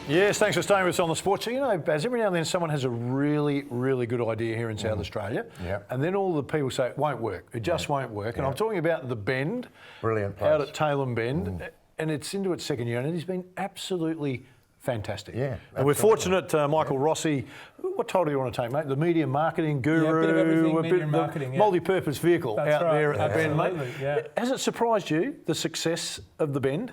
Yes, thanks for staying with us on the sports. So, you know, Baz, every now and then someone has a really, really good idea here in South Australia, and then all the people say it won't work. It just won't work. And I'm talking about the Bend, brilliant place out at Tailem Bend, and it's into its second year, and it has been absolutely fantastic. Yeah, and we're fortunate, Michael Rossi. What title do you want to take, mate? The media marketing guru, a bit of everything, media marketing, multi-purpose vehicle That's out right. there at Bend, mate. Yeah. Has it surprised you the success of the Bend?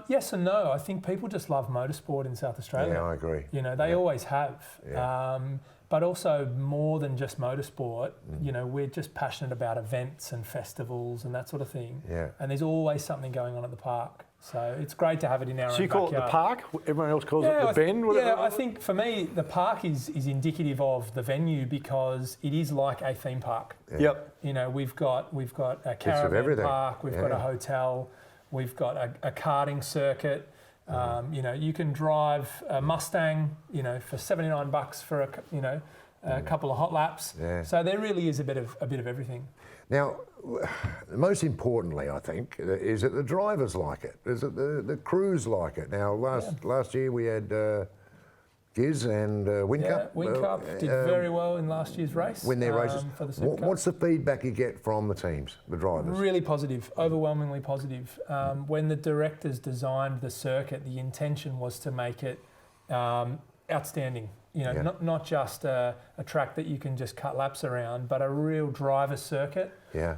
Yes and no. I think people just love motorsport in South Australia. Yeah, I agree. You know, they always have. Yeah. But also more than just motorsport, you know, we're just passionate about events and festivals and that sort of thing. Yeah. And there's always something going on at the park. So it's great to have it in our own So you call backyard. it the park? Everyone else calls it the Bend? Yeah, I think for me, the park is indicative of the venue because it is like a theme park. Yeah. Yep. You know, we've got a caravan park, we've got a hotel, we've got a karting circuit. You know, you can drive a Mustang, you know, for $79 for a couple of hot laps. Yeah. So there really is a bit of everything. Now, most importantly, I think, is that the drivers like it. Is that the crews like it. Now, last year we had Giz and Whincup. Whincup did very well in last year's race. Win their races. For the Supercup. What's the feedback you get from the teams, the drivers? Really positive, overwhelmingly positive. When the directors designed the circuit, the intention was to make it outstanding. You know, not just a track that you can just cut laps around, but a real driver circuit,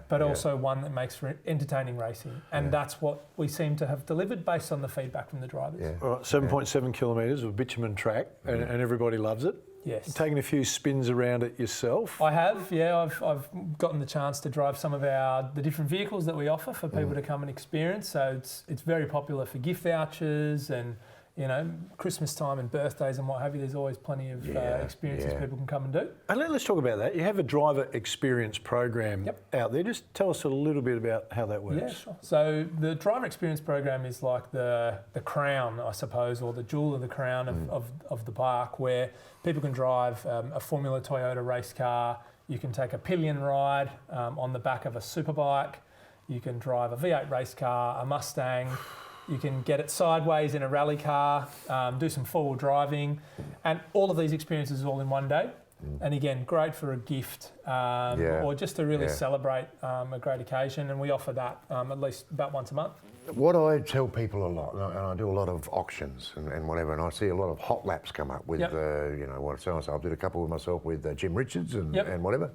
but also one that makes for entertaining racing. And that's what we seem to have delivered based on the feedback from the drivers. Yeah. All right, 7.7 kilometres of bitumen track, and everybody loves it. Yes. You've taken a few spins around it yourself. I have, I've gotten the chance to drive some of the different vehicles that we offer for people to come and experience. So it's very popular for gift vouchers and, you know, Christmas time and birthdays and what have you. There's always plenty of experiences people can come and do. And let's talk about that. You have a driver experience program out there. Just tell us a little bit about how that works. Yeah, sure. So the driver experience program is like the crown, I suppose, or the jewel of the crown of the park, where people can drive a Formula Toyota race car. You can take a pillion ride on the back of a superbike. You can drive a V8 race car, a Mustang. You can get it sideways in a rally car, do some four-wheel driving, and all of these experiences all in one day. And again, great for a gift or just to really celebrate a great occasion. And we offer that at least about once a month. What I tell people a lot, and I do a lot of auctions and whatever, and I see a lot of hot laps come up with, you know, what so and so. I did a couple with myself with Jim Richards and whatever.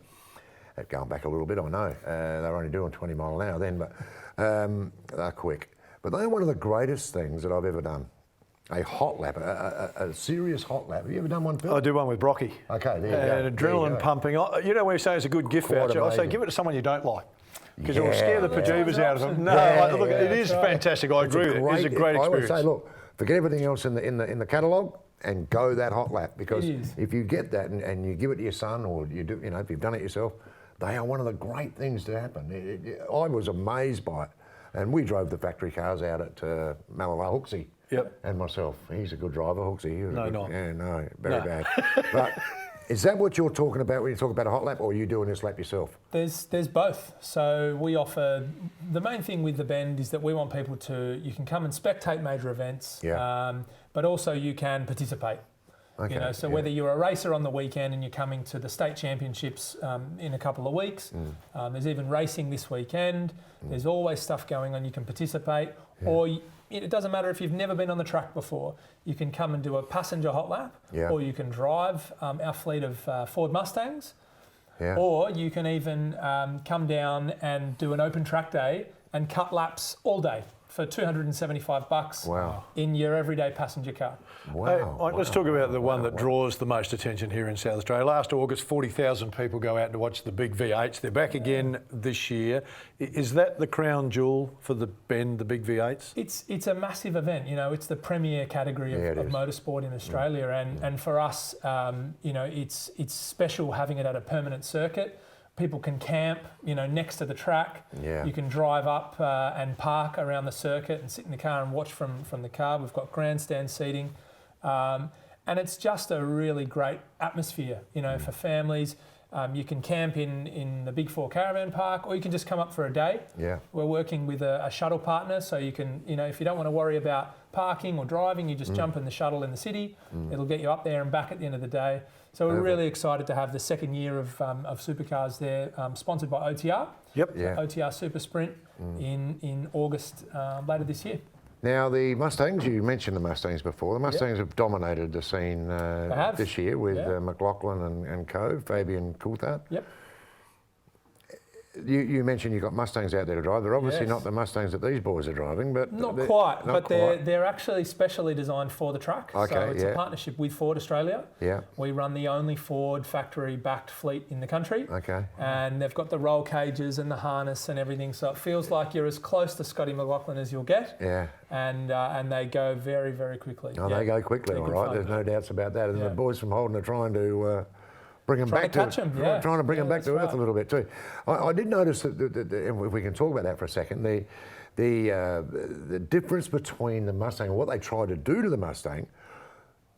Going back a little bit, I know they're only doing 20 mile an hour then, but they're quick. But they're one of the greatest things that I've ever done. A hot lap, a serious hot lap. Have you ever done one, Phil? I do one with Brocky. Okay, there you go. And adrenaline pumping. You know when you say it's a good gift voucher, I say give it to someone you don't like. Because it will scare the bejeebers out of them. No, look, it is fantastic. I agree with it. It's a great experience. I would say, look, forget everything else in the catalogue and go that hot lap. Because if you get that and you give it to your son, or you do, you know, if you've done it yourself, they are one of the great things to happen. I was amazed by it. And we drove the factory cars out at Malala Hooksy and myself. He's a good driver, Hooksy. No, very bad. But is that what you're talking about when you talk about a hot lap, or are you doing this lap yourself? There's both. So we offer, the main thing with the Bend is that we want people you can come and spectate major events, but also you can participate. Okay, you know, so whether you're a racer on the weekend and you're coming to the state championships in a couple of weeks, there's even racing this weekend. There's always stuff going on. You can participate, or it doesn't matter if you've never been on the track before. You can come and do a passenger hot lap, or you can drive our fleet of Ford Mustangs, or you can even come down and do an open track day and cut laps all day for $275 in your everyday passenger car. Wow. Let's talk about the one that draws the most attention here in South Australia. Last August, 40,000 people go out to watch the big V8s. They're back again this year. Is that the crown jewel for the Bend, the big V8s? It's a massive event. You know, it's the premier category of motorsport in Australia, and for us, you know, it's special having it at a permanent circuit. People can camp, you know, next to the track. You can drive up and park around the circuit and sit in the car and watch from the car. We've got grandstand seating. And it's just a really great atmosphere, you know, for families. You can camp in the Big 4 Caravan Park, or you can just come up for a day. Yeah. We're working with a shuttle partner, so you can, if you don't want to worry about parking or driving, you just jump in the shuttle in the city. It'll get you up there and back at the end of the day. So we're really excited to have the second year of supercars there, sponsored by OTR. Yep. Yeah. OTR Super Sprint in August later this year. Now, the Mustangs, you mentioned the Mustangs before. The Mustangs have dominated the scene this year with McLaughlin and co, Fabian Coulthard. Yep. You mentioned you've got Mustangs out there to drive. They're obviously not the Mustangs that these boys are driving, but not quite. They're actually specially designed for the track. Okay, so it's a partnership with Ford Australia. Yeah. We run the only Ford factory-backed fleet in the country. Okay. And they've got the roll cages and the harness and everything, so it feels like you're as close to Scotty McLaughlin as you'll get. Yeah. And they go very, very quickly. Oh, they go quickly, all right. There's no doubts about that. And the boys from Holden are trying to bring them back to trying to bring them back to earth a little bit too. I did notice that, and if we can talk about that for a second, the difference between the Mustang and what they tried to do to the Mustang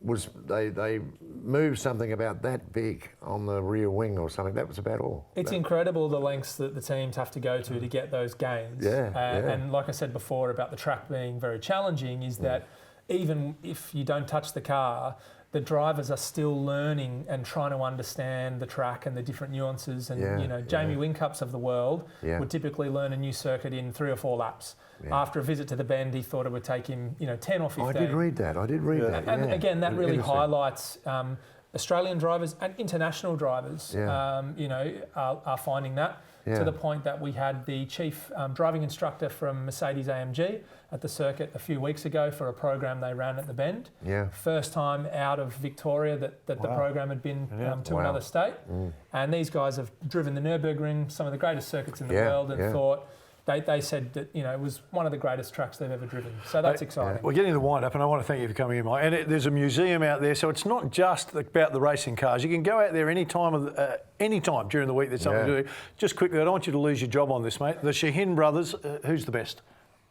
was they moved something about that big on the rear wing or something. That was about all. It's incredible the lengths that the teams have to go to get those gains. And like I said before about the track being very challenging, is that even if you don't touch the car, the drivers are still learning and trying to understand the track and the different nuances. And Jamie Whincups of the world would typically learn a new circuit in 3 or 4 laps. After a visit to the bend, he thought it would take him 10 or 15. I did read that. And again, that really highlights Australian drivers and international drivers. Are finding that. To the point that we had the chief driving instructor from Mercedes AMG at the circuit a few weeks ago for a program they ran at the Bend. Yeah. First time out of Victoria that the program had been to another state. And these guys have driven the Nürburgring, some of the greatest circuits in the world, and thought they said that it was one of the greatest tracks they've ever driven. So that's exciting. We're getting the wind up, and I want to thank you for coming in, Mike. And there's a museum out there, so it's not just about the racing cars. You can go out there any time during the week. There's something to do. Just quickly, I don't want you to lose your job on this, mate. The Shahin brothers, who's the best?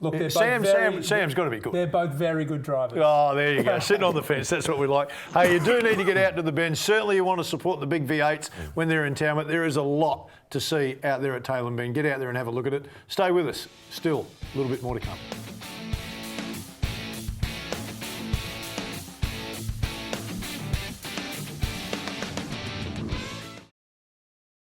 Look, they're Sam's got to be good. They're both very good drivers. Oh, there you go. Sitting on the fence. That's what we like. Hey, you do need to get out to the Bend. Certainly you want to support the big V8s when they're in town, but there is a lot to see out there at Tailem Bend. Get out there and have a look at it. Stay with us. Still, a little bit more to come.